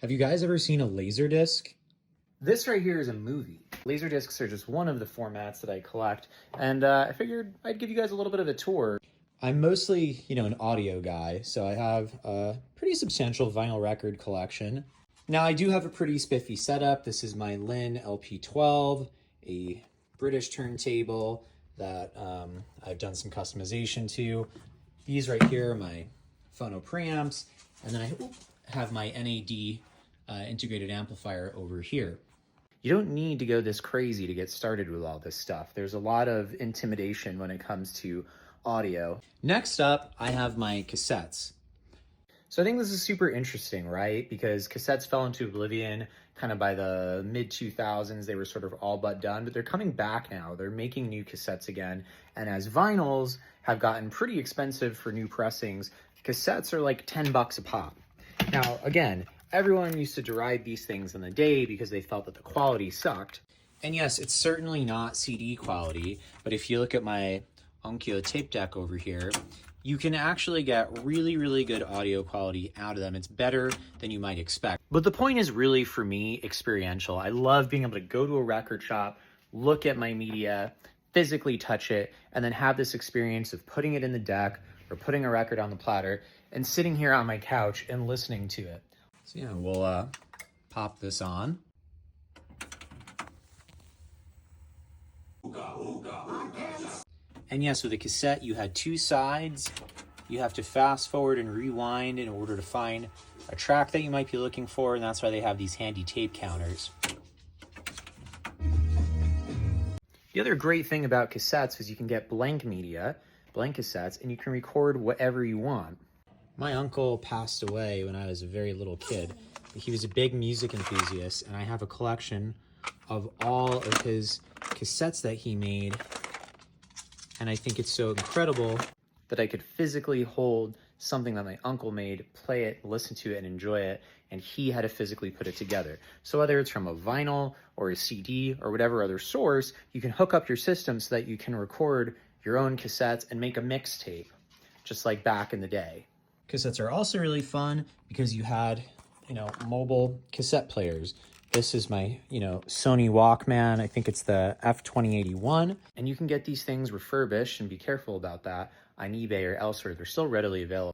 Have you guys ever seen a Laserdisc? This right here is a movie. Laserdiscs are just one of the formats that I collect, and I figured I'd give you guys a little bit of a tour. I'm mostly, an audio guy, so I have a pretty substantial vinyl record collection. Now, I do have a pretty spiffy setup. This is my Linn LP12, a British turntable that I've done some customization to. These right here are my phono preamps, and then I have my NAD integrated amplifier over here. You don't need to go this crazy to get started with all this stuff. There's a lot of intimidation when it comes to audio. Next up, I have my cassettes. So I think this is super interesting, right? Because cassettes fell into oblivion kind of by the mid-2000s. They were sort of all but done, but they're coming back now. They're making new cassettes again. And as vinyls have gotten pretty expensive for new pressings, cassettes are like 10 bucks a pop. Now, again, everyone used to deride these things in the day because they felt that the quality sucked. And yes, it's certainly not CD quality, but if you look at my Onkyo tape deck over here, you can actually get really, really good audio quality out of them. It's better than you might expect. But the point is really, for me, experiential. I love being able to go to a record shop, look at my media, physically touch it, and then have this experience of putting it in the deck or putting a record on the platter and sitting here on my couch and listening to it. So yeah, we'll pop this on. And yes, with a cassette, you had two sides. You have to fast forward and rewind in order to find a track that you might be looking for, and that's why they have these handy tape counters. The other great thing about cassettes is you can get blank media, blank cassettes, and you can record whatever you want. My uncle passed away when I was a very little kid. He was a big music enthusiast, and I have a collection of all of his cassettes that he made. And I think it's so incredible that I could physically hold something that my uncle made, play it, listen to it, and enjoy it, and he had to physically put it together. So whether it's from a vinyl or a CD or whatever other source, you can hook up your system so that you can record your own cassettes and make a mixtape, just like back in the day. Cassettes are also really fun because you had, mobile cassette players. This is my, Sony Walkman. I think it's the F2081. And you can get these things refurbished, and be careful about that, on eBay or elsewhere. They're still readily available.